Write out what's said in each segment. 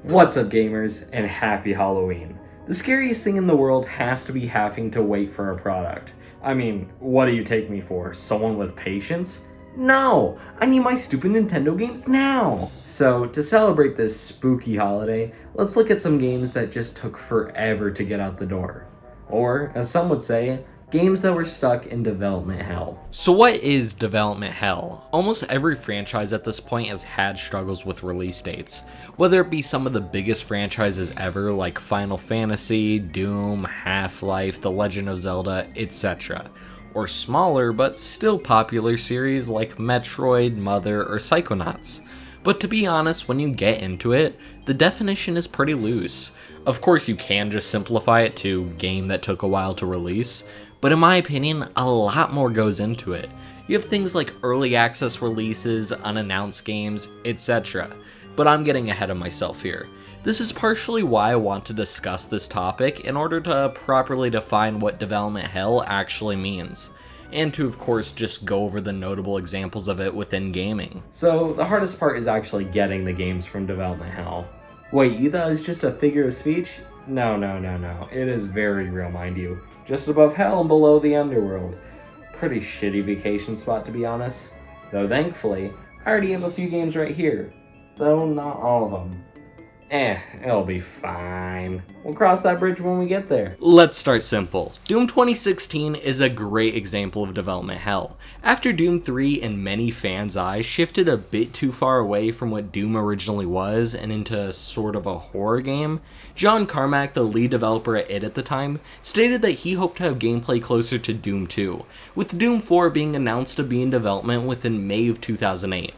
What's up, gamers, and happy Halloween. The scariest thing in the world has to be having to wait for a product. I mean, what do you take me for? Someone with patience? No! I need my stupid Nintendo games now! So, to celebrate this spooky holiday, let's look at some games that just took forever to get out the door. Or, as some would say, games that were stuck in development hell. So what is development hell? Almost every franchise at this point has had struggles with release dates. Whether it be some of the biggest franchises ever like Final Fantasy, Doom, Half-Life, The Legend of Zelda, etc. Or smaller but still popular series like Metroid, Mother, or Psychonauts. But to be honest, when you get into it, the definition is pretty loose. Of course you can just simplify it to game that took a while to release, but in my opinion, a lot more goes into it. You have things like early access releases, unannounced games, etc. But I'm getting ahead of myself here. This is partially why I want to discuss this topic in order to properly define what development hell actually means. And to, of course, just go over the notable examples of it within gaming. So, the hardest part is actually getting the games from development hell. Wait, you thought it was just a figure of speech? No. It is very real, mind you. Just above hell and below the underworld. Pretty shitty vacation spot, to be honest. Though thankfully, I already have a few games right here. Though not all of them. It'll be fine. We'll cross that bridge when we get there. Let's start simple. Doom 2016 is a great example of development hell. After Doom 3 in many fans' eyes shifted a bit too far away from what Doom originally was and into sort of a horror game, John Carmack, the lead developer at it at the time, stated that he hoped to have gameplay closer to Doom 2, with Doom 4 being announced to be in development within May of 2008.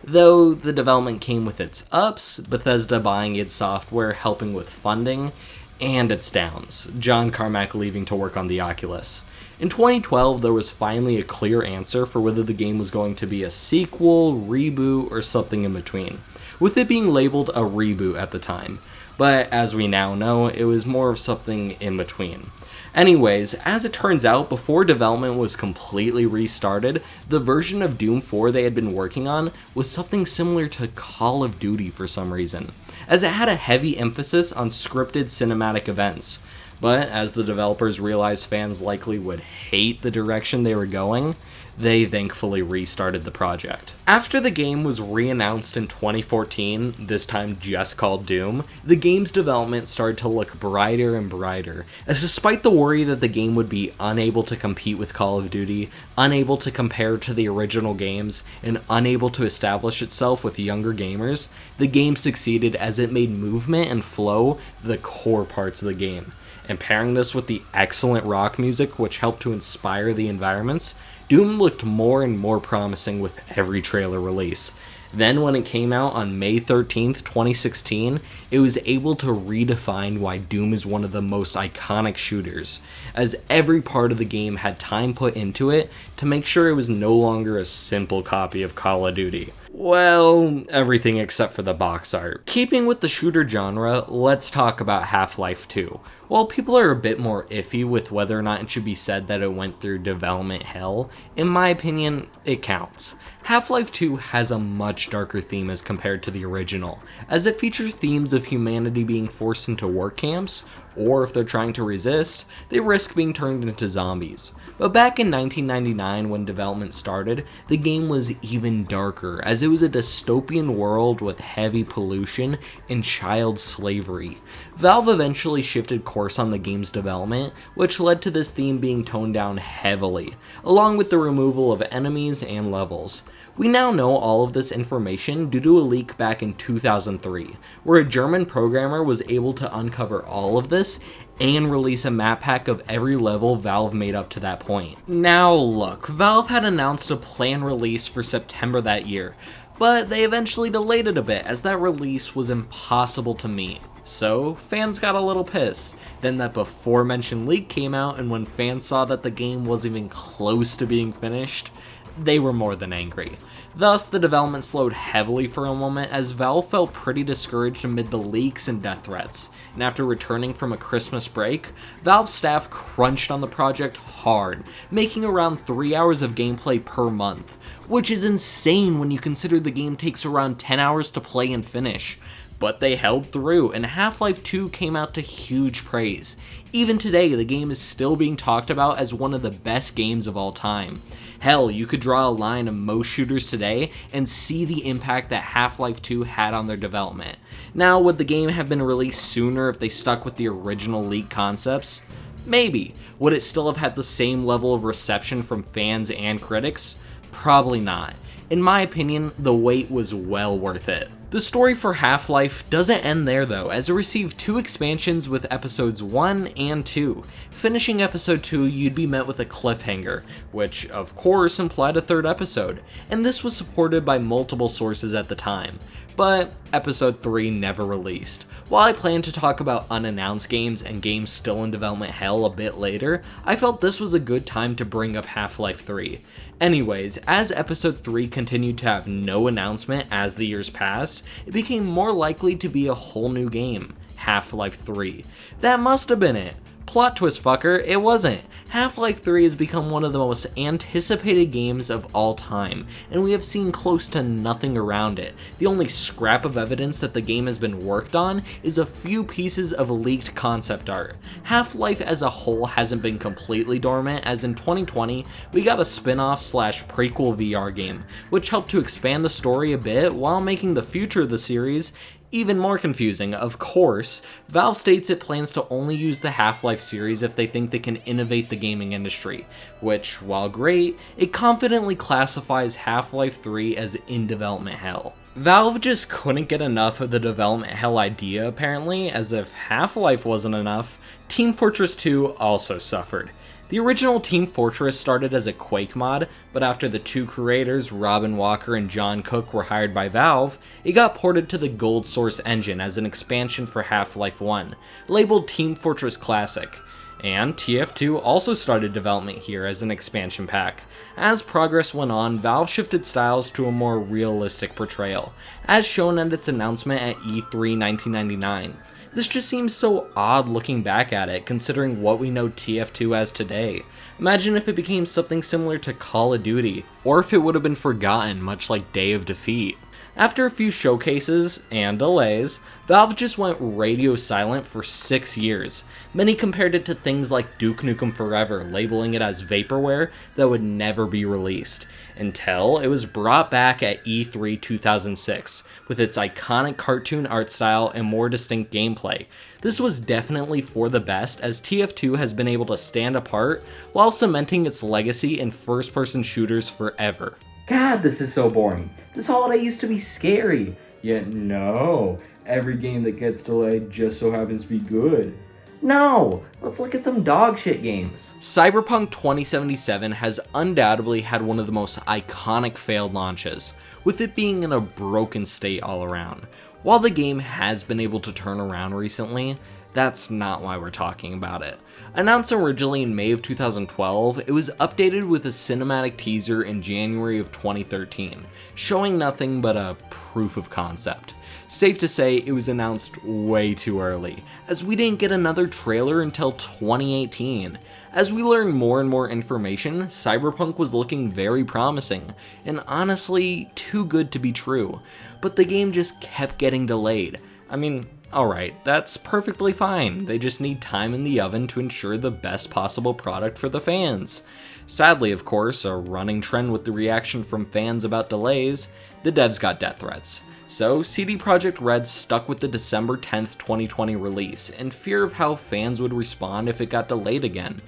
Though the development came with its ups, Bethesda buying id Software helping with funding, and its downs, John Carmack leaving to work on the Oculus. In 2012, there was finally a clear answer for whether the game was going to be a sequel, reboot, or something in between, with it being labeled a reboot at the time. But as we now know, it was more of something in between. Anyways, as it turns out, before development was completely restarted, the version of Doom 4 they had been working on was something similar to Call of Duty for some reason, as it had a heavy emphasis on scripted cinematic events. But as the developers realized fans likely would hate the direction they were going, they thankfully restarted the project. After the game was re-announced in 2014, this time just called Doom, the game's development started to look brighter and brighter, as despite the worry that the game would be unable to compete with Call of Duty, unable to compare to the original games, and unable to establish itself with younger gamers, the game succeeded as it made movement and flow the core parts of the game. And pairing this with the excellent rock music which helped to inspire the environments, Doom looked more and more promising with every trailer release. Then when it came out on May 13th, 2016, it was able to redefine why Doom is one of the most iconic shooters, as every part of the game had time put into it to make sure it was no longer a simple copy of Call of Duty. Well, everything except for the box art. Keeping with the shooter genre, let's talk about Half-Life 2. While people are a bit more iffy with whether or not it should be said that it went through development hell, in my opinion, it counts. Half-Life 2 has a much darker theme as compared to the original, as it features themes of humanity being forced into work camps, or if they're trying to resist, they risk being turned into zombies. But back in 1999 when development started, the game was even darker, as it was a dystopian world with heavy pollution and child slavery. Valve eventually shifted course on the game's development, which led to this theme being toned down heavily, along with the removal of enemies and levels. We now know all of this information due to a leak back in 2003, where a German programmer was able to uncover all of this and release a map pack of every level Valve made up to that point. Now look, Valve had announced a planned release for September that year, but they eventually delayed it a bit as that release was impossible to meet. So, fans got a little pissed. Then that before mentioned leak came out, and when fans saw that the game wasn't even close to being finished, they were more than angry. Thus, the development slowed heavily for a moment as Valve felt pretty discouraged amid the leaks and death threats, and after returning from a Christmas break, Valve staff crunched on the project hard, making around 3 hours of gameplay per month, which is insane when you consider the game takes around 10 hours to play and finish. But they held through, and Half-Life 2 came out to huge praise. Even today, the game is still being talked about as one of the best games of all time. Hell, you could draw a line of most shooters today and see the impact that Half-Life 2 had on their development. Now, would the game have been released sooner if they stuck with the original leaked concepts? Maybe. Would it still have had the same level of reception from fans and critics? Probably not. In my opinion, the wait was well worth it. The story for Half-Life doesn't end there though, as it received 2 expansions with episodes 1 and 2. Finishing episode 2, you'd be met with a cliffhanger, which of course implied a 3rd episode, and this was supported by multiple sources at the time. But episode 3 never released. While I plan to talk about unannounced games and games still in development hell a bit later, I felt this was a good time to bring up Half-Life 3. Anyways, as episode 3 continued to have no announcement as the years passed, it became more likely to be a whole new game, Half-Life 3. That must have been it. Plot twist, fucker, it wasn't. Half-Life 3 has become one of the most anticipated games of all time, and we have seen close to nothing around it. The only scrap of evidence that the game has been worked on is a few pieces of leaked concept art. Half-Life as a whole hasn't been completely dormant, as in 2020, we got a spin-off / prequel VR game, which helped to expand the story a bit while making the future of the series even more confusing. Of course, Valve states it plans to only use the Half-Life series if they think they can innovate the gaming industry, which, while great, it confidently classifies Half-Life 3 as in development hell. Valve just couldn't get enough of the development hell idea apparently, as if Half-Life wasn't enough, Team Fortress 2 also suffered. The original Team Fortress started as a Quake mod, but after the 2 creators, Robin Walker and John Cook, were hired by Valve, it got ported to the Gold Source engine as an expansion for Half-Life 1, labeled Team Fortress Classic. And TF2 also started development here as an expansion pack. As progress went on, Valve shifted styles to a more realistic portrayal, as shown at its announcement at E3 1999. This just seems so odd looking back at it, considering what we know TF2 as today. Imagine if it became something similar to Call of Duty, or if it would have been forgotten, much like Day of Defeat. After a few showcases and delays, Valve just went radio silent for 6 years. Many compared it to things like Duke Nukem Forever, labeling it as vaporware that would never be released, until it was brought back at E3 2006, with its iconic cartoon art style and more distinct gameplay. This was definitely for the best, as TF2 has been able to stand apart while cementing its legacy in first-person shooters forever. God, this is so boring. This holiday used to be scary. Yet no, every game that gets delayed just so happens to be good. No, let's look at some dog shit games. Cyberpunk 2077 has undoubtedly had one of the most iconic failed launches, with it being in a broken state all around. While the game has been able to turn around recently, that's not why we're talking about it. Announced originally in May of 2012, it was updated with a cinematic teaser in January of 2013, showing nothing but a proof of concept. Safe to say, it was announced way too early, as we didn't get another trailer until 2018. As we learned more and more information, Cyberpunk was looking very promising, and honestly, too good to be true. But the game just kept getting delayed. I mean, alright, that's perfectly fine. They just need time in the oven to ensure the best possible product for the fans. Sadly, of course, a running trend with the reaction from fans about delays, the devs got death threats. So, CD Projekt Red stuck with the December 10th, 2020 release, in fear of how fans would respond if it got delayed again.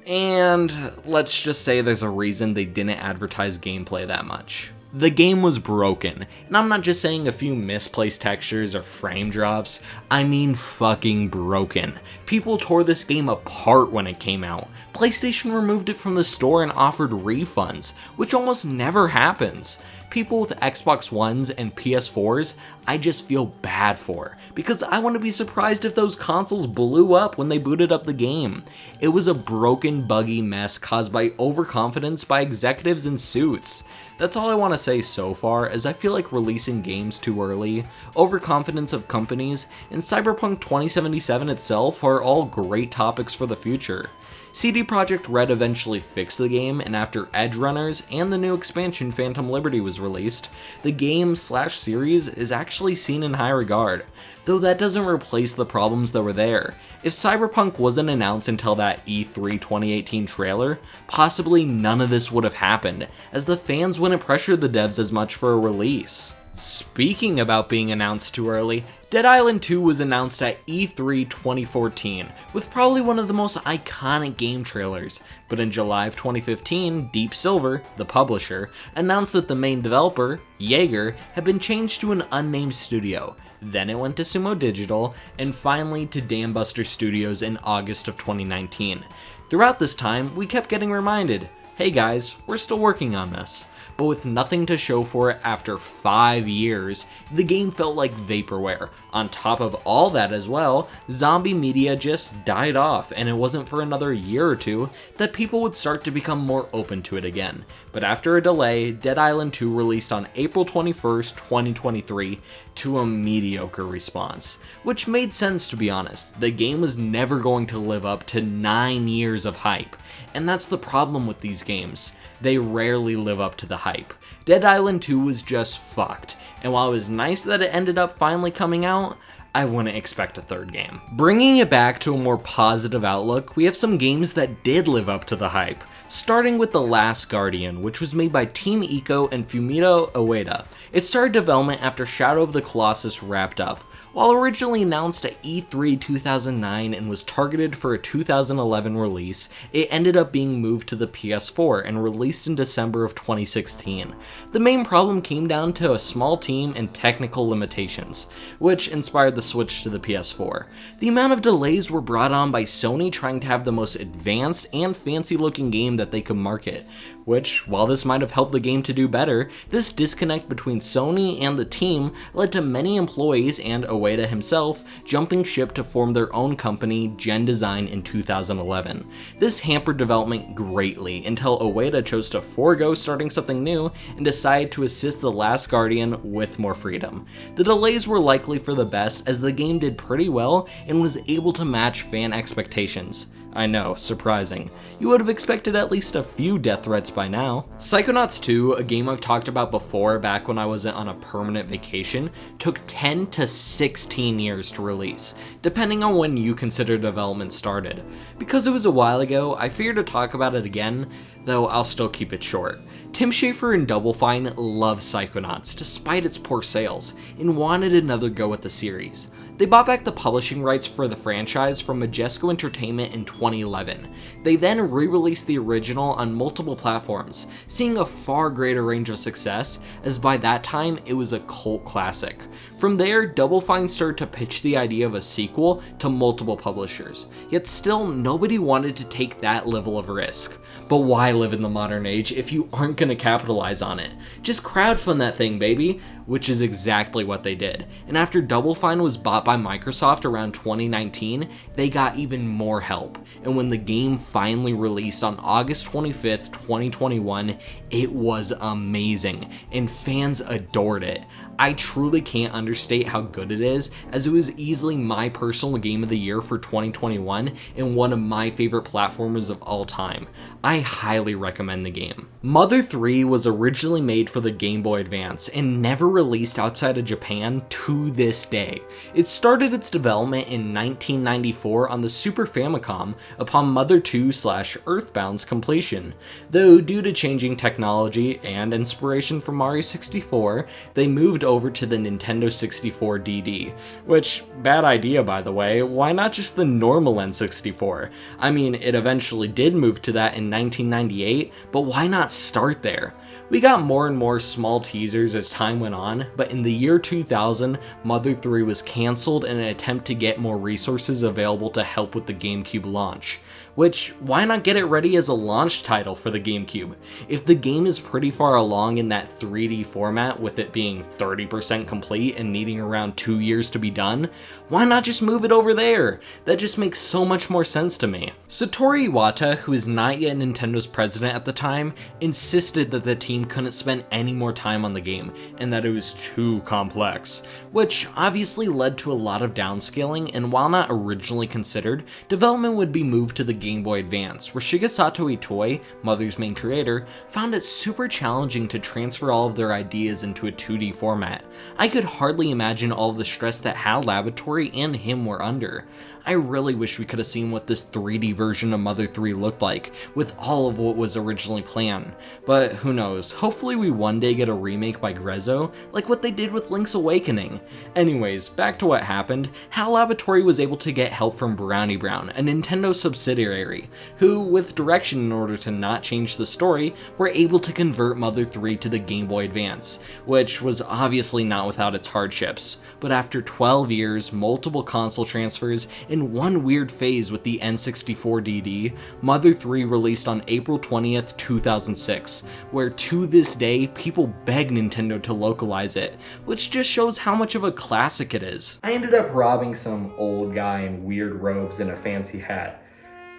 And let's just say there's a reason they didn't advertise gameplay that much. The game was broken, and I'm not just saying a few misplaced textures or frame drops, I mean fucking broken. People tore this game apart when it came out. PlayStation removed it from the store and offered refunds, which almost never happens. People with Xbox Ones and PS4s, I just feel bad for, because I want to be surprised if those consoles blew up when they booted up the game. It was a broken, buggy mess caused by overconfidence by executives in suits. That's all I want to say so far, as I feel like releasing games too early, overconfidence of companies, and Cyberpunk 2077 itself are all great topics for the future. CD Projekt Red eventually fixed the game, and after Edge Runners and the new expansion Phantom Liberty was released, the game/series is actually seen in high regard, though that doesn't replace the problems that were there. If Cyberpunk wasn't announced until that E3 2018 trailer, possibly none of this would have happened, as the fans wouldn't pressure the devs as much for a release. Speaking about being announced too early, Dead Island 2 was announced at E3 2014, with probably one of the most iconic game trailers, but in July of 2015, Deep Silver, the publisher, announced that the main developer, Jaeger, had been changed to an unnamed studio. Then it went to Sumo Digital, and finally to Dambuster Studios in August of 2019. Throughout this time, we kept getting reminded, hey guys, we're still working on this. But with nothing to show for it after 5 years, the game felt like vaporware. On top of all that as well, zombie media just died off, and it wasn't for another year or two that people would start to become more open to it again. But after a delay, Dead Island 2 released on April 21st, 2023, to a mediocre response. Which made sense, to be honest. The game was never going to live up to 9 years of hype. And that's the problem with these games. They rarely live up to the hype. Dead Island 2 was just fucked, and while it was nice that it ended up finally coming out, I wouldn't expect a third game. Bringing it back to a more positive outlook, we have some games that did live up to the hype. Starting with The Last Guardian, which was made by Team Ico and Fumito Ueda. It started development after Shadow of the Colossus wrapped up. While originally announced at E3 2009 and was targeted for a 2011 release, it ended up being moved to the PS4 and released in December of 2016. The main problem came down to a small team and technical limitations, which inspired the switch to the PS4. The amount of delays were brought on by Sony trying to have the most advanced and fancy looking game that they could market, which, while this might have helped the game to do better, this disconnect between Sony and the team led to many employees and Ueda himself jumping ship to form their own company, Gen Design, in 2011. This hampered development greatly until Ueda chose to forego starting something new and decided to assist The Last Guardian with more freedom. The delays were likely for the best, as the game did pretty well and was able to match fan expectations. I know, surprising. You would have expected at least a few death threats by now. Psychonauts 2, a game I've talked about before back when I wasn't on a permanent vacation, took 10 to 16 years to release, depending on when you consider development started. Because it was a while ago, I figured to talk about it again, though I'll still keep it short. Tim Schafer and Double Fine love Psychonauts despite its poor sales, and wanted another go at the series. They bought back the publishing rights for the franchise from Majesco Entertainment in 2011. They then re-released the original on multiple platforms, seeing a far greater range of success, as by that time it was a cult classic. From there, Double Fine started to pitch the idea of a sequel to multiple publishers, yet still nobody wanted to take that level of risk. But why live in the modern age if you aren't going to capitalize on it? Just crowdfund that thing, baby! Which is exactly what they did. And after Double Fine was bought by Microsoft around 2019, they got even more help. And when the game finally released on August 25th, 2021, it was amazing, and fans adored it. I truly can't understate how good it is, as it was easily my personal game of the year for 2021 and one of my favorite platformers of all time. I highly recommend the game. Mother 3 was originally made for the Game Boy Advance and never released outside of Japan to this day. It started its development in 1994 on the Super Famicom upon Mother 2/Earthbound's completion, though due to changing technology and inspiration from Mario 64, they moved over to the Nintendo 64 DD, which, bad idea by the way, why not just the normal N64? I mean, it eventually did move to that in 1998, but why not start there? We got more and more small teasers as time went on, but in the year 2000, Mother 3 was cancelled in an attempt to get more resources available to help with the GameCube launch. Which, why not get it ready as a launch title for the GameCube? If the game is pretty far along in that 3D format, with it being 30% complete and needing around 2 years to be done, why not just move it over there? That just makes so much more sense to me. Satoru Iwata, who is not yet Nintendo's president at the time, insisted that the team team couldn't spend any more time on the game and that it was too complex, which obviously led to a lot of downscaling, and while not originally considered, development would be moved to the Game Boy Advance, where Shigesato Itoi, Mother's main creator, found it super challenging to transfer all of their ideas into a 2D format. I could hardly imagine all of the stress that HAL Laboratory and him were under. I really wish we could have seen what this 3D version of Mother 3 looked like, with all of what was originally planned. But who knows, hopefully we one day get a remake by Grezzo, like what they did with Link's Awakening. Anyways, back to what happened. HAL Laboratory was able to get help from Brownie Brown, a Nintendo subsidiary, who, with direction in order to not change the story, were able to convert Mother 3 to the Game Boy Advance, which was obviously not without its hardships. But after 12 years, multiple console transfers, and one weird phase with the N64DD, Mother 3 released on April 20th, 2006, where to this day, people beg Nintendo to localize it, which just shows how much of a classic it is. I ended up robbing some old guy in weird robes and a fancy hat.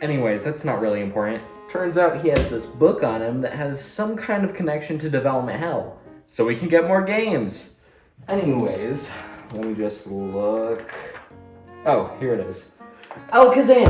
Anyways, that's not really important. Turns out he has this book on him that has some kind of connection to development hell, so we can get more games. Anyways, let me just look. Oh, here it is. Alakazam!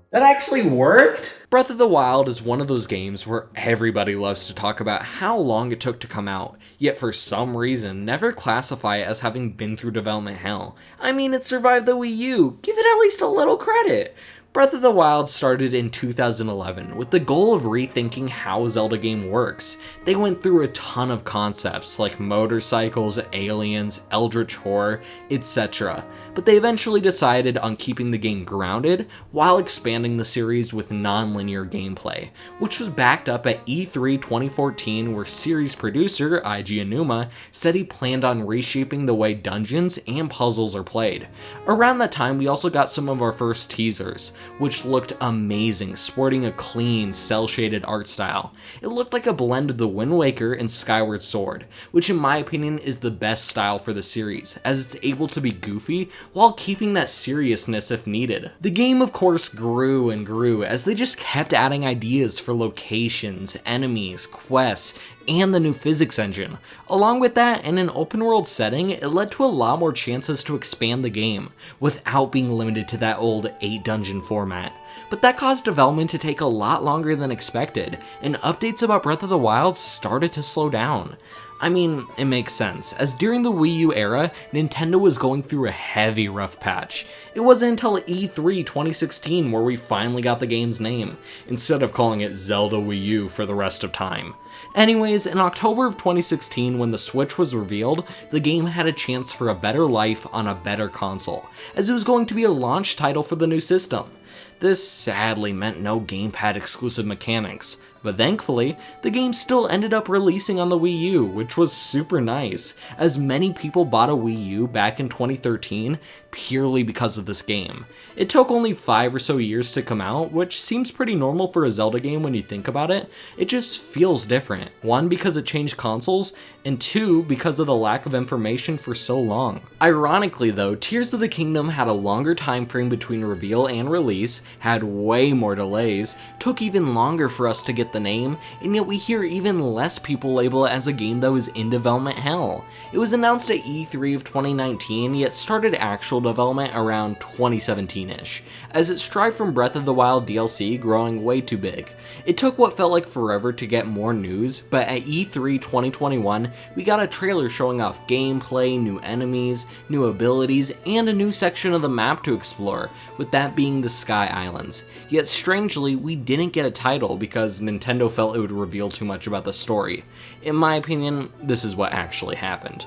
That actually worked? Breath of the Wild is one of those games where everybody loves to talk about how long it took to come out, yet for some reason never classify it as having been through development hell. I mean, it survived the Wii U, give it at least a little credit. Breath of the Wild started in 2011 with the goal of rethinking how a Zelda game works. They went through a ton of concepts like motorcycles, aliens, eldritch horror, etc. But they eventually decided on keeping the game grounded while expanding the series with non-linear gameplay, which was backed up at E3 2014, where series producer Eiji Aonuma said he planned on reshaping the way dungeons and puzzles are played. Around that time, we also got some of our first teasers, which looked amazing, sporting a clean, cel-shaded art style. It looked like a blend of the Wind Waker and Skyward Sword, which in my opinion is the best style for the series, as it's able to be goofy while keeping that seriousness if needed. The game of course grew and grew as they just kept adding ideas for locations, enemies, quests, and the new physics engine. Along with that, in an open world setting, it led to a lot more chances to expand the game, without being limited to that old 8 dungeon format. But that caused development to take a lot longer than expected, and updates about Breath of the Wild started to slow down. I mean, it makes sense, as during the Wii U era, Nintendo was going through a heavy rough patch. It wasn't until E3 2016 where we finally got the game's name, instead of calling it Zelda Wii U for the rest of time. Anyways, in October of 2016, when the Switch was revealed, the game had a chance for a better life on a better console, as it was going to be a launch title for the new system. This sadly meant no gamepad exclusive mechanics, but thankfully, the game still ended up releasing on the Wii U, which was super nice, as many people bought a Wii U back in 2013 purely because of this game. It took only 5 or so years to come out, which seems pretty normal for a Zelda game when you think about it. It just feels different. 1, because it changed consoles, and 2, because of the lack of information for so long. Ironically though, Tears of the Kingdom had a longer time frame between reveal and release, had way more delays, took even longer for us to get the name, and yet we hear even less people label it as a game that was in development hell. It was announced at E3 of 2019, yet started actual development around 2017-ish, as it strived from Breath of the Wild DLC growing way too big. It took what felt like forever to get more news, but at E3 2021, we got a trailer showing off gameplay, new enemies, new abilities, and a new section of the map to explore, with that being the Sky Islands. Yet strangely, we didn't get a title because Nintendo felt it would reveal too much about the story. In my opinion, this is what actually happened.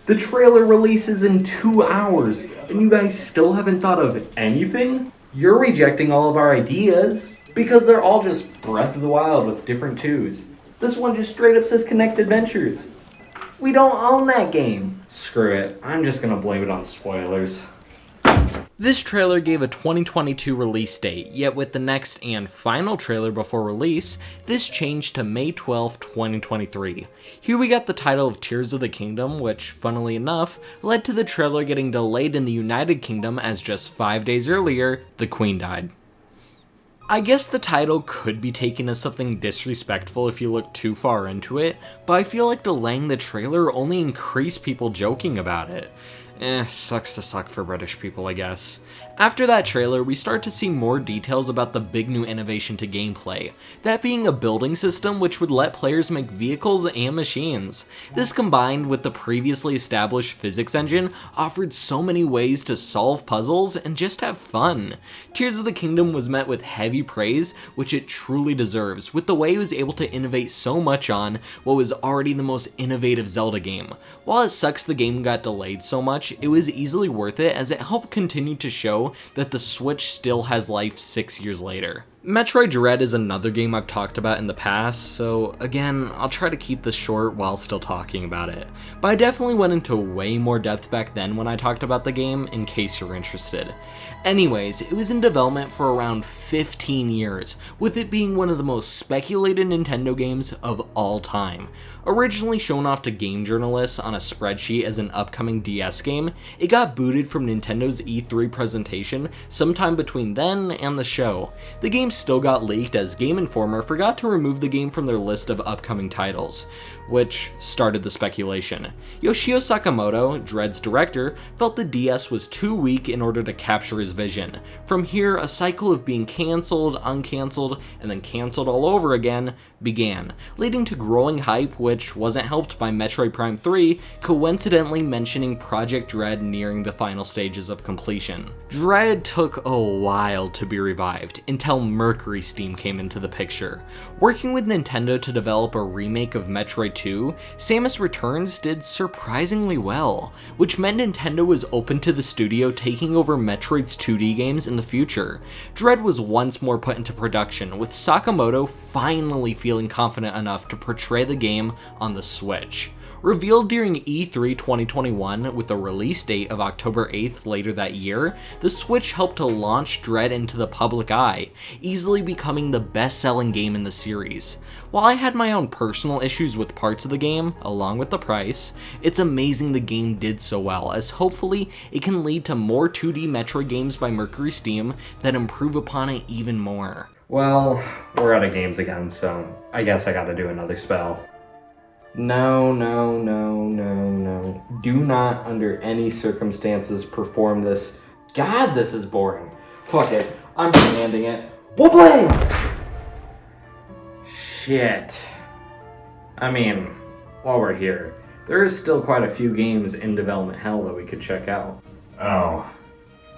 The trailer releases in 2 hours, and you guys still haven't thought of anything? You're rejecting all of our ideas, because they're all just Breath of the Wild with different 2s. This one just straight up says Connect Adventures. We don't own that game. Screw it, I'm just gonna blame it on spoilers. This trailer gave a 2022 release date, yet with the next and final trailer before release, this changed to May 12, 2023. Here we got the title of Tears of the Kingdom, which, funnily enough, led to the trailer getting delayed in the United Kingdom as just 5 days earlier, the Queen died. I guess the title could be taken as something disrespectful if you look too far into it, but I feel like delaying the trailer only increased people joking about it. Sucks to suck for British people, I guess. After that trailer, we start to see more details about the big new innovation to gameplay, that being a building system which would let players make vehicles and machines. This combined with the previously established physics engine offered so many ways to solve puzzles and just have fun. Tears of the Kingdom was met with heavy praise, which it truly deserves, with the way it was able to innovate so much on what was already the most innovative Zelda game. While it sucks the game got delayed so much, it was easily worth it as it helped continue to show that the Switch still has life 6 years later. Metroid Dread is another game I've talked about in the past, so again, I'll try to keep this short while still talking about it. But I definitely went into way more depth back then when I talked about the game, in case you're interested. Anyways, it was in development for around 15 years, with it being one of the most speculated Nintendo games of all time. Originally shown off to game journalists on a spreadsheet as an upcoming DS game, it got booted from Nintendo's E3 presentation sometime between then and the show. The game still got leaked as Game Informer forgot to remove the game from their list of upcoming titles, which started the speculation. Yoshio Sakamoto, Dread's director, felt the DS was too weak in order to capture his vision. From here, a cycle of being cancelled, uncancelled, and then cancelled all over again began, leading to growing hype, which wasn't helped by Metroid Prime 3 coincidentally mentioning Project Dread nearing the final stages of completion. Dread took a while to be revived, until Mercury Steam came into the picture. Working with Nintendo to develop a remake of Metroid 2, Samus Returns did surprisingly well, which meant Nintendo was open to the studio taking over Metroid's 2D games in the future. Dread was once more put into production, with Sakamoto finally feeling confident enough to portray the game on the Switch. Revealed during E3 2021 with a release date of October 8th later that year, the Switch helped to launch Dread into the public eye, easily becoming the best-selling game in the series. While I had my own personal issues with parts of the game, along with the price, it's amazing the game did so well, as hopefully it can lead to more 2D Metroid games by Mercury Steam that improve upon it even more. Well, we're out of games again, so I guess I gotta do another spell. No. Do not, under any circumstances, perform this. God, this is boring. Fuck it. I'm demanding it. Wobble! Shit. I mean, while we're here, there is still quite a few games in development hell that we could check out. Oh.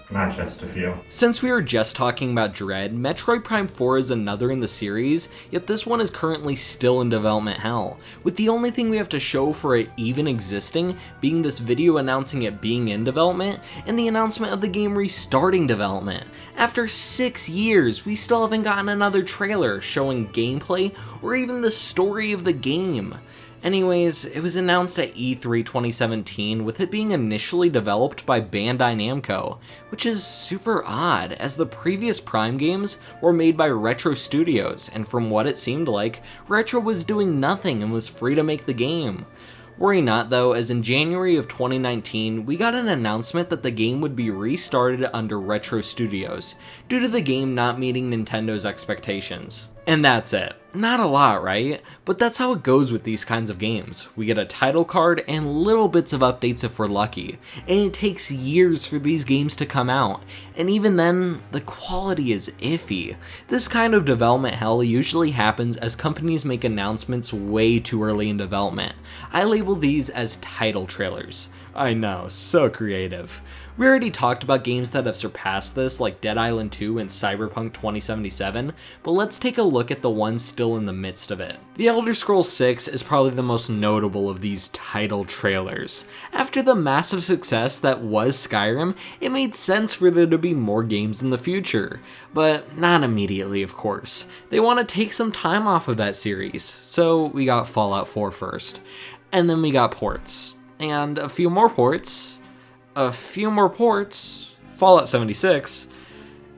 Not just a few. Since we were just talking about Dread, Metroid Prime 4 is another in the series, yet this one is currently still in development hell, with the only thing we have to show for it even existing being this video announcing it being in development, and the announcement of the game restarting development. After 6 years, we still haven't gotten another trailer showing gameplay or even the story of the game. Anyways, it was announced at E3 2017 with it being initially developed by Bandai Namco, which is super odd as the previous Prime games were made by Retro Studios, and from what it seemed like, Retro was doing nothing and was free to make the game. Worry not though, as in January of 2019, we got an announcement that the game would be restarted under Retro Studios, due to the game not meeting Nintendo's expectations. And that's it. Not a lot, right? But that's how it goes with these kinds of games. We get a title card and little bits of updates if we're lucky, and it takes years for these games to come out, and even then, the quality is iffy. This kind of development hell usually happens as companies make announcements way too early in development. I label these as title trailers. I know, so creative. We already talked about games that have surpassed this, like Dead Island 2 and Cyberpunk 2077, but let's take a look at the ones still in the midst of it. The Elder Scrolls 6 is probably the most notable of these title trailers. After the massive success that was Skyrim, it made sense for there to be more games in the future, but not immediately, of course. They want to take some time off of that series, so we got Fallout 4 first. And then we got ports. And a few more ports, Fallout 76,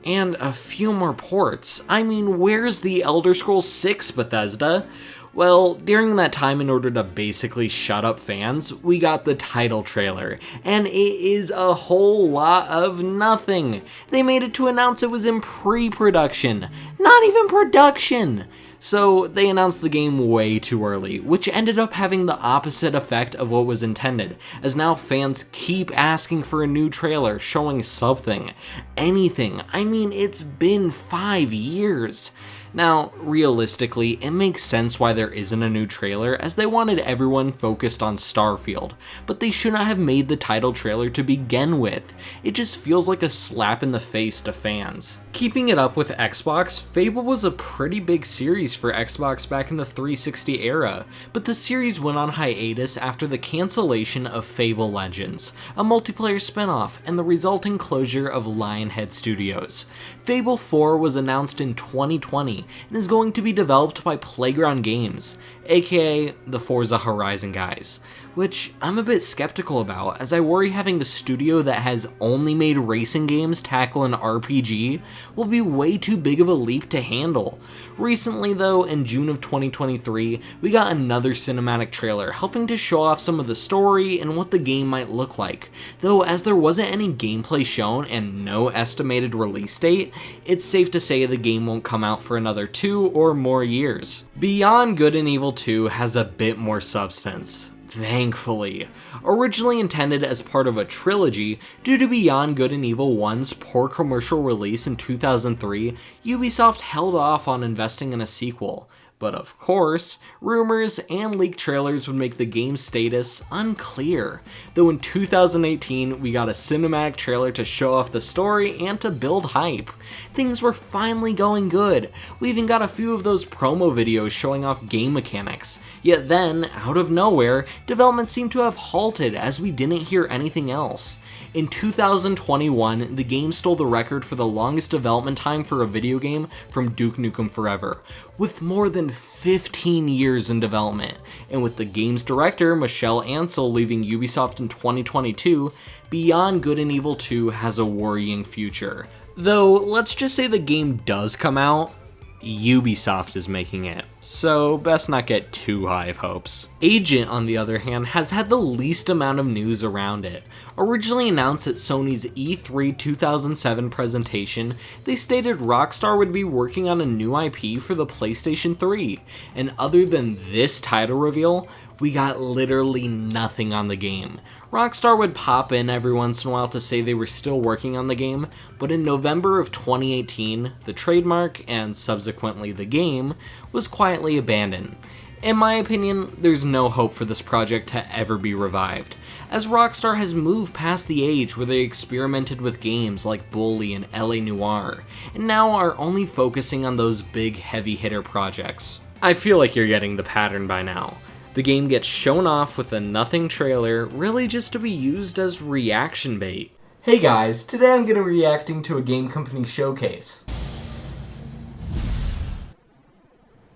and a few more ports. I mean, where's the Elder Scrolls 6, Bethesda? Well, during that time, in order to basically shut up fans, we got the title trailer, and it is a whole lot of nothing. They made it to announce it was in pre-production, not even production. So they announced the game way too early, which ended up having the opposite effect of what was intended, as now fans keep asking for a new trailer showing something, anything. I mean, it's been 5 years. Now, realistically, it makes sense why there isn't a new trailer, as they wanted everyone focused on Starfield, but they should not have made the title trailer to begin with. It just feels like a slap in the face to fans. Keeping it up with Xbox, Fable was a pretty big series for Xbox back in the 360 era, but the series went on hiatus after the cancellation of Fable Legends, a multiplayer spin-off, and the resulting closure of Lionhead Studios. Fable 4 was announced in 2020 and is going to be developed by Playground Games, aka the Forza Horizon guys, which I'm a bit skeptical about, as I worry having a studio that has only made racing games tackle an RPG will be way too big of a leap to handle. Recently though, in June of 2023, we got another cinematic trailer helping to show off some of the story and what the game might look like, though as there wasn't any gameplay shown and no estimated release date, it's safe to say the game won't come out for another 2 or more years. Beyond Good and Evil 2 has a bit more substance. Thankfully. Originally intended as part of a trilogy, due to Beyond Good and Evil 1's poor commercial release in 2003, Ubisoft held off on investing in a sequel. But of course, rumors and leaked trailers would make the game's status unclear, though in 2018 we got a cinematic trailer to show off the story and to build hype. Things were finally going good. We even got a few of those promo videos showing off game mechanics, yet then, out of nowhere, development seemed to have halted as we didn't hear anything else. In 2021, the game stole the record for the longest development time for a video game from Duke Nukem Forever, with more than 15 years in development, and with the game's director, Michelle Ansel, leaving Ubisoft in 2022, Beyond Good and Evil 2 has a worrying future. Though, let's just say the game does come out, Ubisoft is making it, so best not get too high of hopes. Agent, on the other hand, has had the least amount of news around it. Originally announced at Sony's E3 2007 presentation, they stated Rockstar would be working on a new IP for the PlayStation 3, and other than this title reveal, we got literally nothing on the game. Rockstar would pop in every once in a while to say they were still working on the game, but in November of 2018, the trademark, and subsequently the game, was quietly abandoned. In my opinion, there's no hope for this project to ever be revived, as Rockstar has moved past the age where they experimented with games like Bully and LA Noire, and now are only focusing on those big heavy hitter projects. I feel like you're getting the pattern by now. The game gets shown off with a nothing trailer, really just to be used as reaction bait. Hey guys, today I'm gonna be reacting to a game company showcase.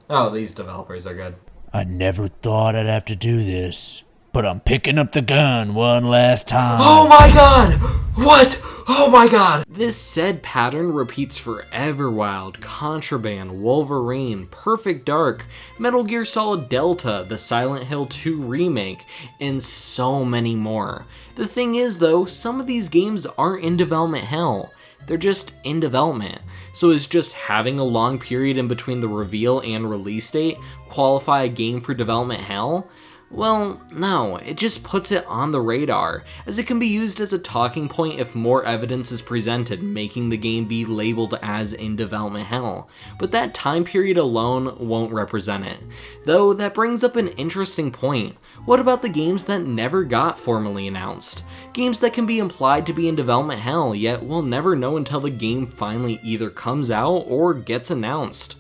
Oh, these developers are good. I never thought I'd have to do this, but I'm picking up the gun one last time. Oh my god! What? Oh my god! This said pattern repeats for Everwild, Contraband, Wolverine, Perfect Dark, Metal Gear Solid Delta, the Silent Hill 2 remake, and so many more. The thing is though, some of these games aren't in development hell. They're just in development. So is just having a long period in between the reveal and release date qualify a game for development hell? Well, no, it just puts it on the radar, as it can be used as a talking point if more evidence is presented, making the game be labeled as in development hell, but that time period alone won't represent it. Though that brings up an interesting point. What about the games that never got formally announced? Games that can be implied to be in development hell, yet we'll never know until the game finally either comes out or gets announced.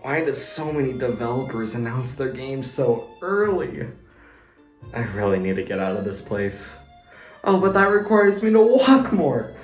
Why do so many developers announce their games so early? I really need to get out of this place. Oh, but that requires me to walk more.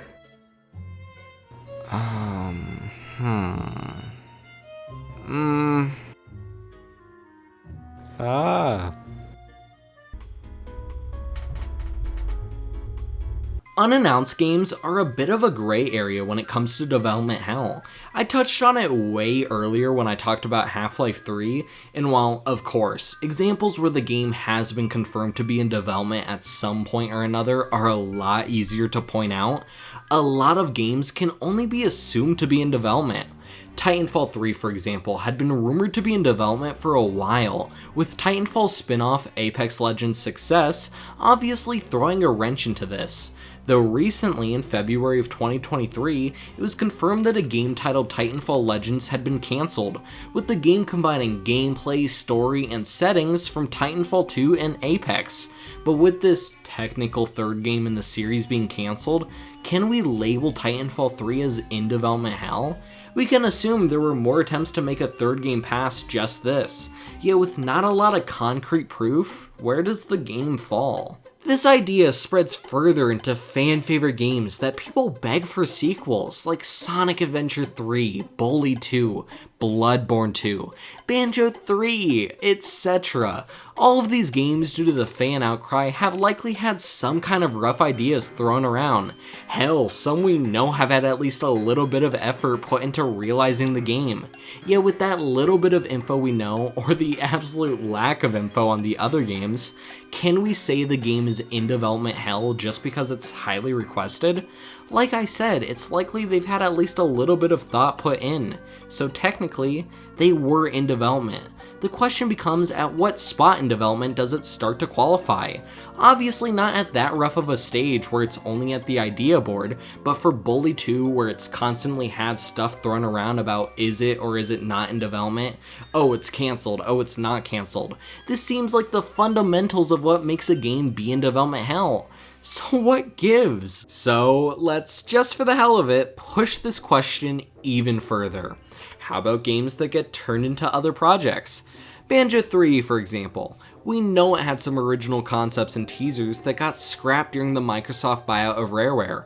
Unannounced games are a bit of a gray area when it comes to development hell. I touched on it way earlier when I talked about Half-Life 3, and while, of course, examples where the game has been confirmed to be in development at some point or another are a lot easier to point out, a lot of games can only be assumed to be in development. Titanfall 3, for example, had been rumored to be in development for a while, with Titanfall's spin-off Apex Legends' success obviously throwing a wrench into this. Though recently, in February of 2023, it was confirmed that a game titled Titanfall Legends had been cancelled, with the game combining gameplay, story, and settings from Titanfall 2 and Apex. But with this technical third game in the series being cancelled, can we label Titanfall 3 as in development hell? We can assume there were more attempts to make a third game past just this, yet with not a lot of concrete proof, where does the game fall? This idea spreads further into fan-favorite games that people beg for sequels, like Sonic Adventure 3, Bully 2, Bloodborne 2, Banjo 3, etc. All of these games, due to the fan outcry, have likely had some kind of rough ideas thrown around. Hell, some we know have had at least a little bit of effort put into realizing the game. Yet with that little bit of info we know, or the absolute lack of info on the other games, can we say the game is in development hell just because it's highly requested? Like I said, it's likely they've had at least a little bit of thought put in, so technically, they were in development. The question becomes, at what spot in development does it start to qualify? Obviously not at that rough of a stage where it's only at the idea board, but for Bully 2 where it's constantly had stuff thrown around about is it or is it not in development? Oh, it's cancelled. Oh, it's not cancelled. This seems like the fundamentals of what makes a game be in development hell. So what gives? So let's, just for the hell of it, push this question even further. How about games that get turned into other projects? Banjo 3, for example. We know it had some original concepts and teasers that got scrapped during the Microsoft buyout of Rareware,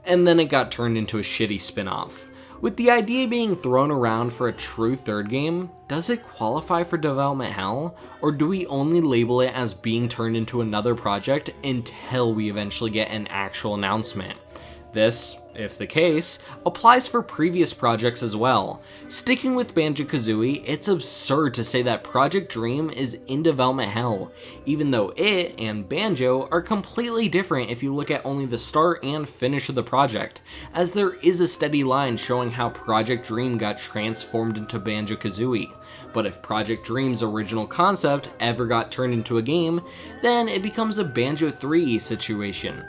and then it got turned into a shitty spin-off. With the idea being thrown around for a true third game, does it qualify for development hell? Or do we only label it as being turned into another project until we eventually get an actual announcement? This, if the case, applies for previous projects as well. Sticking with Banjo-Kazooie, it's absurd to say that Project Dream is in development hell, even though it and Banjo are completely different if you look at only the start and finish of the project, as there is a steady line showing how Project Dream got transformed into Banjo-Kazooie. But if Project Dream's original concept ever got turned into a game, then it becomes a Banjo 3 situation.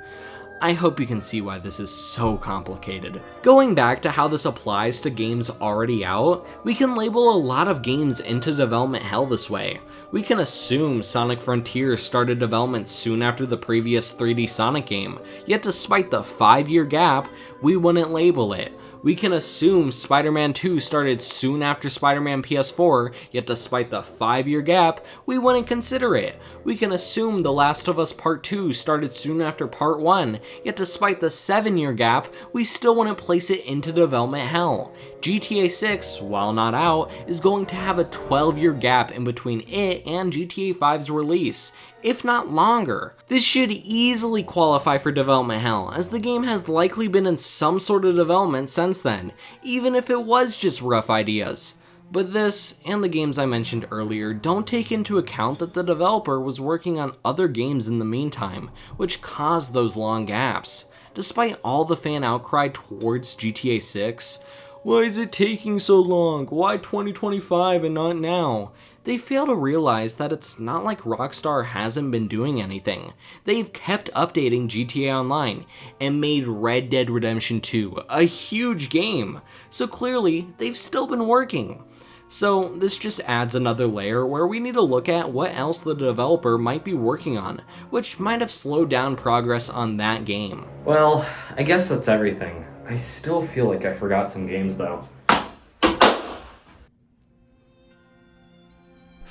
I hope you can see why this is so complicated. Going back to how this applies to games already out, we can label a lot of games into development hell this way. We can assume Sonic Frontiers started development soon after the previous 3D Sonic game, yet despite the 5-year gap, we wouldn't label it. We can assume Spider-Man 2 started soon after Spider-Man PS4, yet despite the 5-year gap, we wouldn't consider it. We can assume The Last of Us Part 2 started soon after Part 1, yet despite the 7-year gap, we still wouldn't place it into development hell. GTA 6, while not out, is going to have a 12-year gap in between it and GTA 5's release, if not longer. This should easily qualify for development hell, as the game has likely been in some sort of development since then, even if it was just rough ideas. But this, and the games I mentioned earlier, don't take into account that the developer was working on other games in the meantime, which caused those long gaps. Despite all the fan outcry towards GTA 6, why is it taking so long? Why 2025 and not now? They fail to realize that it's not like Rockstar hasn't been doing anything. They've kept updating GTA Online and made Red Dead Redemption 2 a huge game. So clearly, they've still been working. So this just adds another layer where we need to look at what else the developer might be working on, which might have slowed down progress on that game. Well, I guess that's everything. I still feel like I forgot some games though.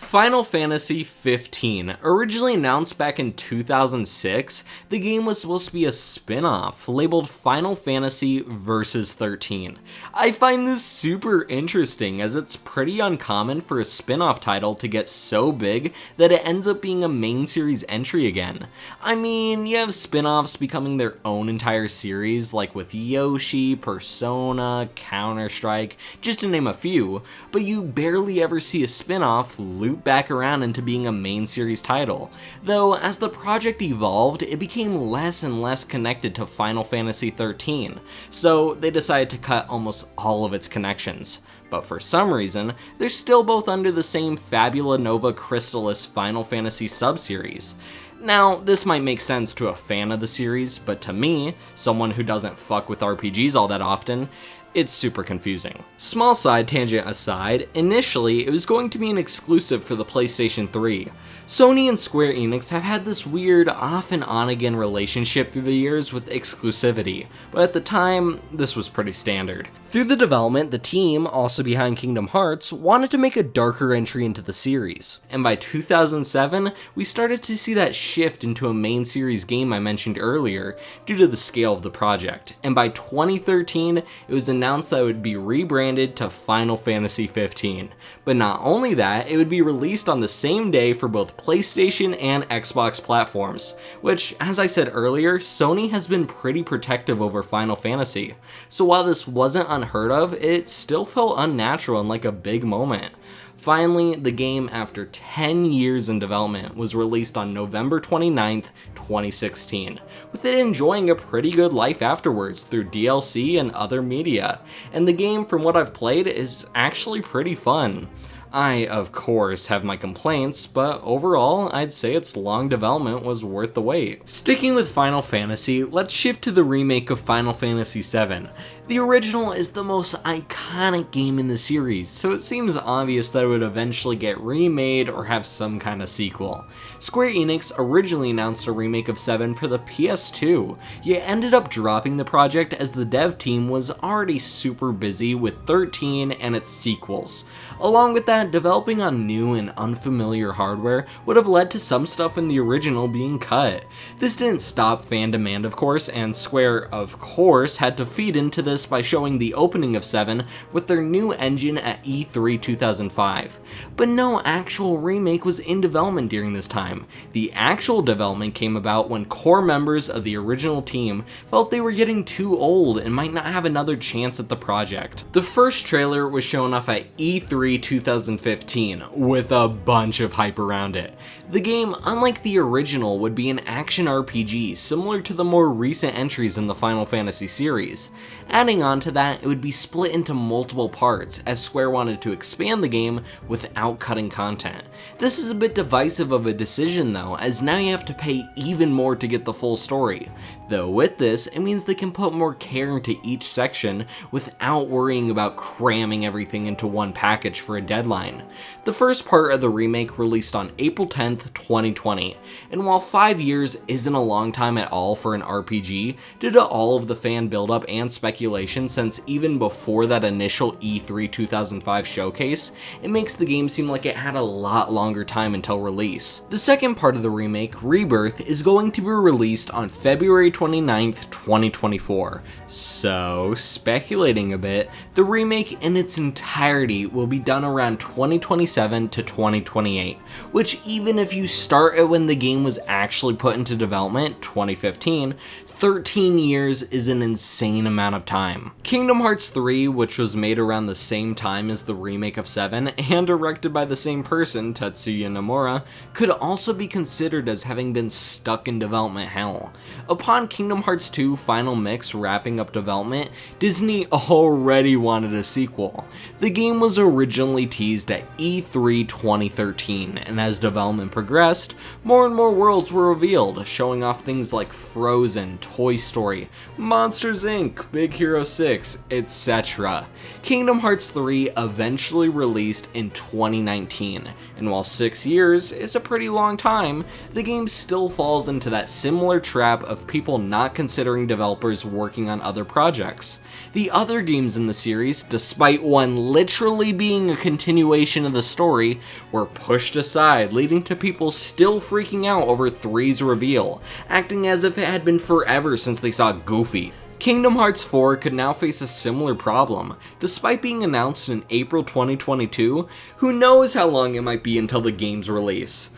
Final Fantasy 15. Originally announced back in 2006, the game was supposed to be a spin-off labeled Final Fantasy Versus 13. I find this super interesting as it's pretty uncommon for a spin-off title to get so big that it ends up being a main series entry again. I mean, you have spin-offs becoming their own entire series like with Yoshi, Persona, Counter-Strike, just to name a few, but you barely ever see a spin-off loop back around into being a main series title. Though, as the project evolved, it became less and less connected to Final Fantasy 13, so they decided to cut almost all of its connections. But for some reason, they're still both under the same Fabula Nova Crystallis Final Fantasy subseries. Now, this might make sense to a fan of the series, but to me, someone who doesn't fuck with RPGs all that often, it's super confusing. Small side tangent aside, initially it was going to be an exclusive for the PlayStation 3. Sony and Square Enix have had this weird off and on again relationship through the years with exclusivity, but at the time, this was pretty standard. Through the development, the team, also behind Kingdom Hearts, wanted to make a darker entry into the series, and by 2007, we started to see that shift into a main series game I mentioned earlier due to the scale of the project, and by 2013, it was announced that it would be rebranded to Final Fantasy 15. But not only that, it would be released on the same day for both PlayStation and Xbox platforms, which, as I said earlier, Sony has been pretty protective over Final Fantasy. So while this wasn't unheard of, it still felt unnatural and like a big moment. Finally, the game, after 10 years in development, was released on November 29th, 2016, with it enjoying a pretty good life afterwards through DLC and other media, and the game, from what I've played, is actually pretty fun. I, of course, have my complaints, but overall, I'd say its long development was worth the wait. Sticking with Final Fantasy, let's shift to the remake of Final Fantasy VII. The original is the most iconic game in the series, so it seems obvious that it would eventually get remade or have some kind of sequel. Square Enix originally announced a remake of 7 for the PS2, yet ended up dropping the project as the dev team was already super busy with 13 and its sequels. Along with that, developing on new and unfamiliar hardware would have led to some stuff in the original being cut. This didn't stop fan demand, of course, and Square, of course, had to feed into this by showing the opening of 7 with their new engine at E3 2005. But no actual remake was in development during this time. The actual development came about when core members of the original team felt they were getting too old and might not have another chance at the project. The first trailer was shown off at E3 2015 with a bunch of hype around it. The game, unlike the original, would be an action RPG similar to the more recent entries in the Final Fantasy series. Adding on to that, it would be split into multiple parts, as Square wanted to expand the game without cutting content. This is a bit divisive of a decision though, as now you have to pay even more to get the full story. Though with this, it means they can put more care into each section without worrying about cramming everything into one package for a deadline. The first part of the remake released on April 10th, 2020, and while 5 years isn't a long time at all for an RPG, due to all of the fan buildup and speculation since even before that initial E3 2005 showcase, it makes the game seem like it had a lot longer time until release. The second part of the remake, Rebirth, is going to be released on February 29th, 2024. So, speculating a bit, the remake in its entirety will be done around 2027 to 2028, which even if you start it when the game was actually put into development, 2015, 13 years is an insane amount of time. Kingdom Hearts 3, which was made around the same time as the remake of 7 and directed by the same person, Tetsuya Nomura, could also be considered as having been stuck in development hell. Upon Kingdom Hearts 2 Final Mix wrapping up development, Disney already wanted a sequel. The game was originally teased at E3 2013, and as development progressed, more and more worlds were revealed, showing off things like Frozen, Toy Story, Monsters Inc., Big Hero 6, etc. Kingdom Hearts 3 eventually released in 2019, and while 6 years is a pretty long time, the game still falls into that similar trap of people while not considering developers working on other projects. The other games in the series, despite one literally being a continuation of the story, were pushed aside, leading to people still freaking out over 3's reveal, acting as if it had been forever since they saw Goofy. Kingdom Hearts 4 could now face a similar problem. Despite being announced in April 2022, who knows how long it might be until the game's release.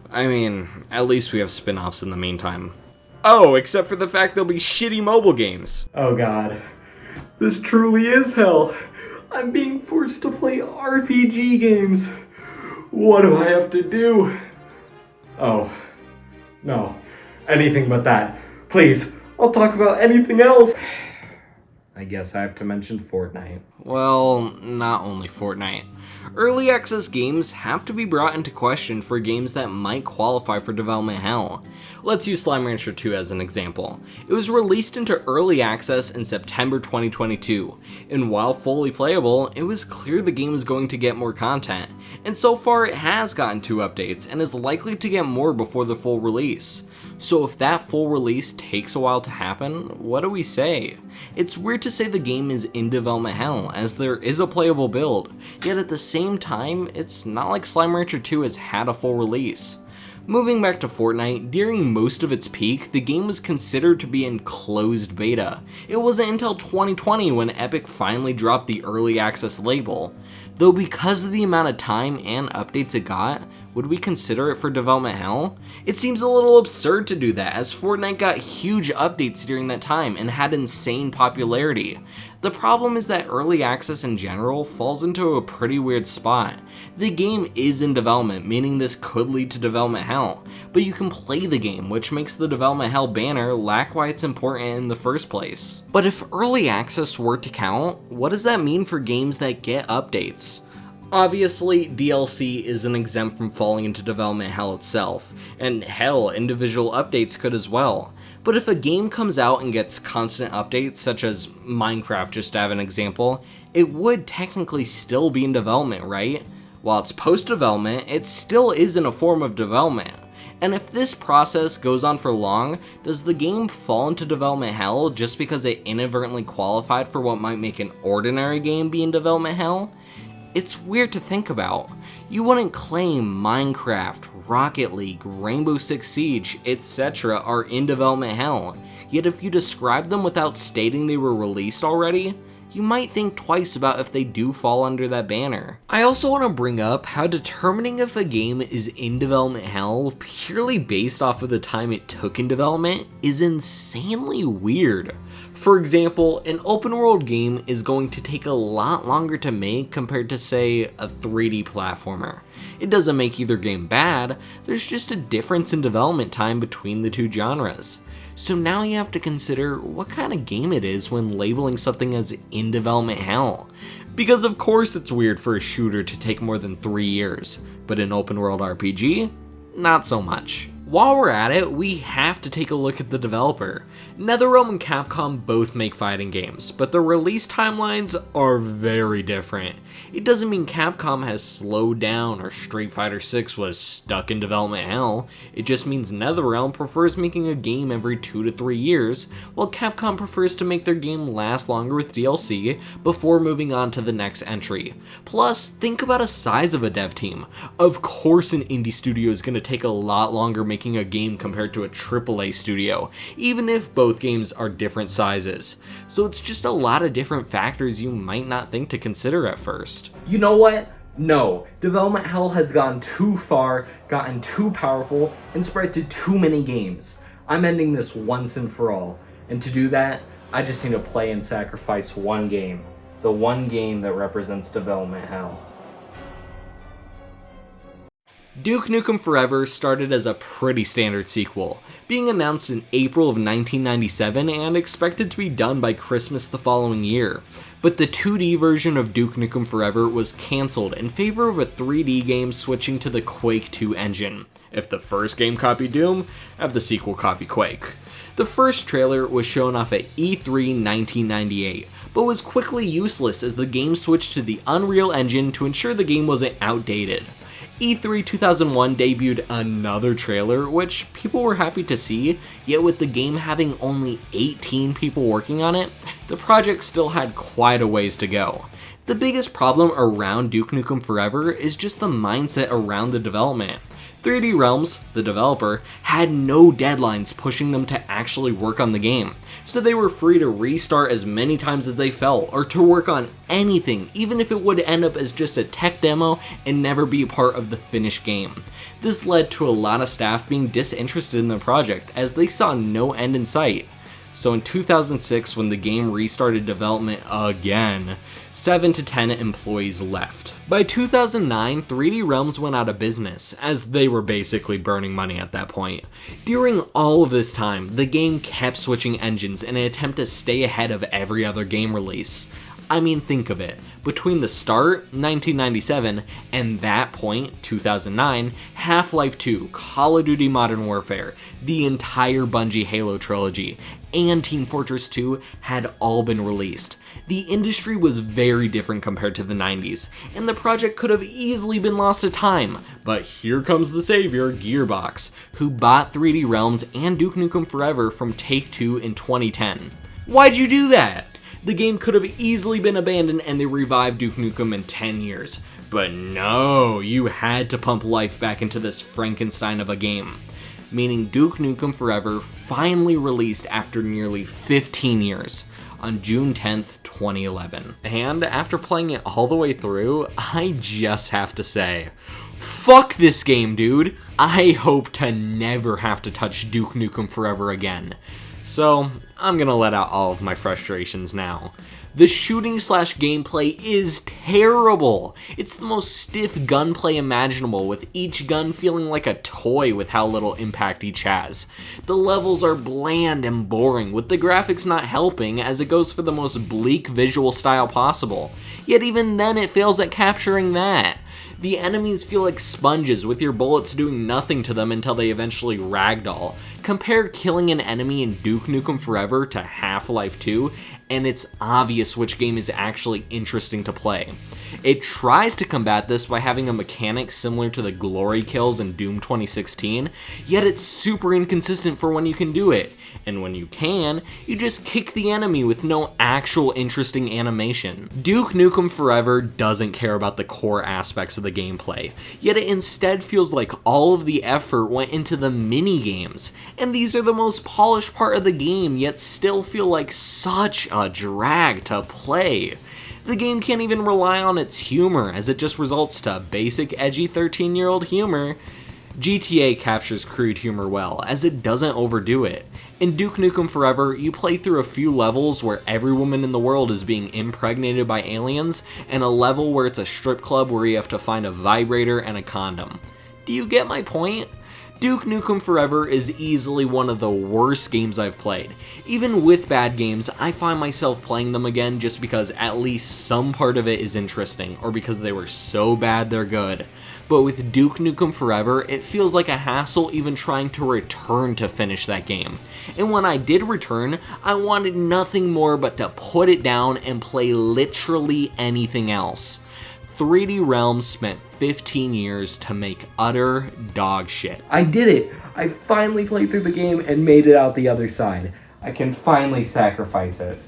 I mean, at least we have spin-offs in the meantime. Oh, except for the fact there'll be shitty mobile games. Oh god. This truly is hell. I'm being forced to play RPG games. What do I have to do? Oh. No. Anything but that. Please, I'll talk about anything else. I guess I have to mention Fortnite. Well, not only Fortnite. Early access games have to be brought into question for games that might qualify for development hell. Let's use Slime Rancher 2 as an example. It was released into early access in September 2022, and while fully playable, it was clear the game was going to get more content, and so far it has gotten 2 updates and is likely to get more before the full release. So if that full release takes a while to happen, what do we say? It's weird to say the game is in development hell, as there is a playable build, yet at the same time, it's not like Slime Rancher 2 has had a full release. Moving back to Fortnite, during most of its peak, the game was considered to be in closed beta. It wasn't until 2020 when Epic finally dropped the early access label. Though because of the amount of time and updates it got, would we consider it for development hell? It seems a little absurd to do that, as Fortnite got huge updates during that time and had insane popularity. The problem is that early access in general falls into a pretty weird spot. The game is in development, meaning this could lead to development hell, but you can play the game, which makes the development hell banner lack why it's important in the first place. But if early access were to count, what does that mean for games that get updates? Obviously, DLC isn't exempt from falling into development hell itself, and hell, individual updates could as well. But if a game comes out and gets constant updates, such as Minecraft, just to have an example, it would technically still be in development, right? While it's post-development, it still is in a form of development. And if this process goes on for long, does the game fall into development hell just because it inadvertently qualified for what might make an ordinary game be in development hell? It's weird to think about. You wouldn't claim Minecraft, Rocket League, Rainbow Six Siege, etc. are in development hell, yet if you describe them without stating they were released already, you might think twice about if they do fall under that banner. I also want to bring up how determining if a game is in development hell purely based off of the time it took in development is insanely weird. For example, an open world game is going to take a lot longer to make compared to, say, a 3D platformer. It doesn't make either game bad, there's just a difference in development time between the two genres. So now you have to consider what kind of game it is when labeling something as in development hell. Because of course it's weird for a shooter to take more than 3 years, but an open world RPG, not so much. While we're at it, we have to take a look at the developer. NetherRealm and Capcom both make fighting games, but the release timelines are very different. It doesn't mean Capcom has slowed down or Street Fighter 6 was stuck in development hell. It just means NetherRealm prefers making a game every 2 to 3 years, while Capcom prefers to make their game last longer with DLC before moving on to the next entry. Plus, think about the size of a dev team. Of course an indie studio is going to take a lot longer making a game compared to a AAA studio, even if both games are different sizes. So it's just a lot of different factors you might not think to consider at first. You know what? No. Development hell has gone too far, gotten too powerful, and spread to too many games. I'm ending this once and for all. And to do that, I just need to play and sacrifice one game. The one game that represents development hell. Duke Nukem Forever started as a pretty standard sequel, being announced in April of 1997 and expected to be done by Christmas the following year. But the 2D version of Duke Nukem Forever was cancelled in favor of a 3D game switching to the Quake 2 engine. If the first game copied Doom, have the sequel copy Quake. The first trailer was shown off at E3 1998, but was quickly useless as the game switched to the Unreal Engine to ensure the game wasn't outdated. E3 2001 debuted another trailer, which people were happy to see, yet with the game having only 18 people working on it, the project still had quite a ways to go. The biggest problem around Duke Nukem Forever is just the mindset around the development. 3D Realms, the developer, had no deadlines pushing them to actually work on the game, so they were free to restart as many times as they felt, or to work on anything, even if it would end up as just a tech demo and never be part of the finished game. This led to a lot of staff being disinterested in the project, as they saw no end in sight. So in 2006, when the game restarted development again, 7 to 10 employees left. By 2009, 3D Realms went out of business, as they were basically burning money at that point. During all of this time, the game kept switching engines in an attempt to stay ahead of every other game release. I mean, think of it. Between the start, 1997, and that point, 2009, Half-Life 2, Call of Duty Modern Warfare, the entire Bungie Halo trilogy, and Team Fortress 2 had all been released. The industry was very different compared to the 90s, and the project could have easily been lost to time, but here comes the savior, Gearbox, who bought 3D Realms and Duke Nukem Forever from Take-Two in 2010. Why'd you do that? The game could have easily been abandoned and they revived Duke Nukem in 10 years. But no, you had to pump life back into this Frankenstein of a game. Meaning Duke Nukem Forever finally released after nearly 15 years on June 10th, 2011. And after playing it all the way through, I just have to say, fuck this game, dude! I hope to never have to touch Duke Nukem Forever again. So, I'm gonna let out all of my frustrations now. The shooting slash gameplay is terrible. It's the most stiff gunplay imaginable, with each gun feeling like a toy with how little impact each has. The levels are bland and boring, with the graphics not helping, as it goes for the most bleak visual style possible. Yet even then it fails at capturing that. The enemies feel like sponges, with your bullets doing nothing to them until they eventually ragdoll. Compare killing an enemy in Duke Nukem Forever to Half-Life 2, and it's obvious which game is actually interesting to play. It tries to combat this by having a mechanic similar to the glory kills in Doom 2016, yet it's super inconsistent for when you can do it. And when you can, you just kick the enemy with no actual interesting animation. Duke Nukem Forever doesn't care about the core aspects of the gameplay, yet it instead feels like all of the effort went into the mini-games, and these are the most polished part of the game, yet still feel like such a drag to play. The game can't even rely on its humor, as it just results to basic edgy 13-year-old humor. GTA captures crude humor well, as it doesn't overdo it. In Duke Nukem Forever, you play through a few levels where every woman in the world is being impregnated by aliens, and a level where it's a strip club where you have to find a vibrator and a condom. Do you get my point? Duke Nukem Forever is easily one of the worst games I've played. Even with bad games, I find myself playing them again just because at least some part of it is interesting, or because they were so bad they're good. But with Duke Nukem Forever, it feels like a hassle even trying to return to finish that game. And when I did return, I wanted nothing more but to put it down and play literally anything else. 3D Realms spent 15 years to make utter dog shit. I did it! I finally played through the game and made it out the other side. I can finally sacrifice it.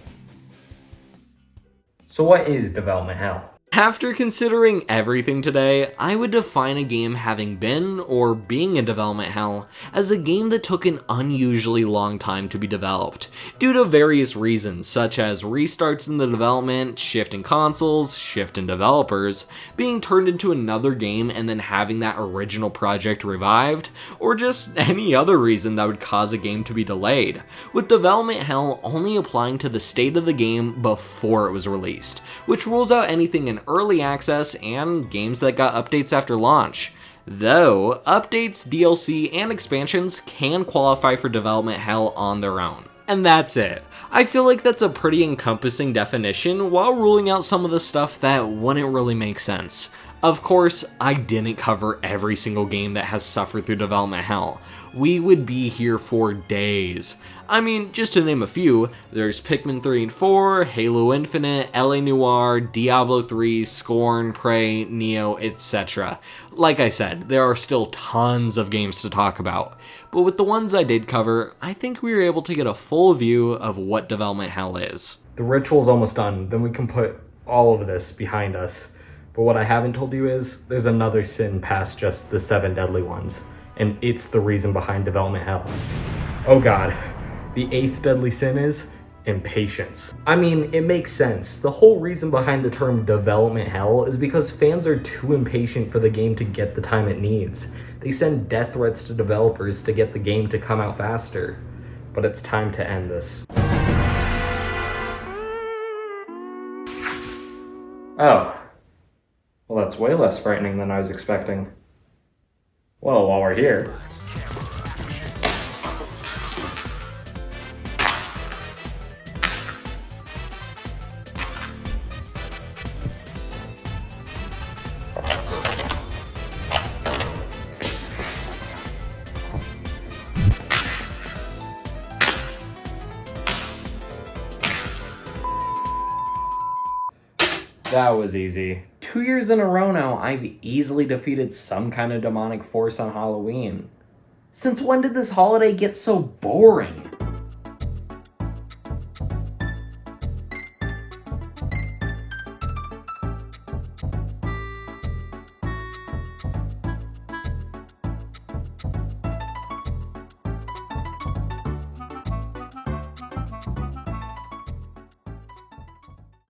So what is development hell? After considering everything today, I would define a game having been, or being in development hell, as a game that took an unusually long time to be developed, due to various reasons such as restarts in the development, shift in consoles, shift in developers, being turned into another game and then having that original project revived, or just any other reason that would cause a game to be delayed, with development hell only applying to the state of the game before it was released, which rules out anything in early access and games that got updates after launch. Though, updates, DLC, and expansions can qualify for development hell on their own. And that's it. I feel like that's a pretty encompassing definition while ruling out some of the stuff that wouldn't really make sense. Of course, I didn't cover every single game that has suffered through development hell. we would be here for days. I mean, just to name a few, there's Pikmin 3 and 4, Halo Infinite, LA Noire, Diablo 3, Scorn, Prey, Neo, etc. Like I said, there are still tons of games to talk about, but with the ones I did cover, I think we were able to get a full view of what development hell is. The ritual's almost done, then we can put all of this behind us. But what I haven't told you is, there's another sin past just the 7 deadly ones, and it's the reason behind development hell. Oh god. The 8th deadly sin is impatience. I mean, it makes sense. The whole reason behind the term development hell is because fans are too impatient for the game to get the time it needs. They send death threats to developers to get the game to come out faster. But it's time to end this. Oh. Well, that's way less frightening than I was expecting. Well, while we're here... That was easy. 2 years in a row now, I've easily defeated some kind of demonic force on Halloween. Since when did this holiday get so boring?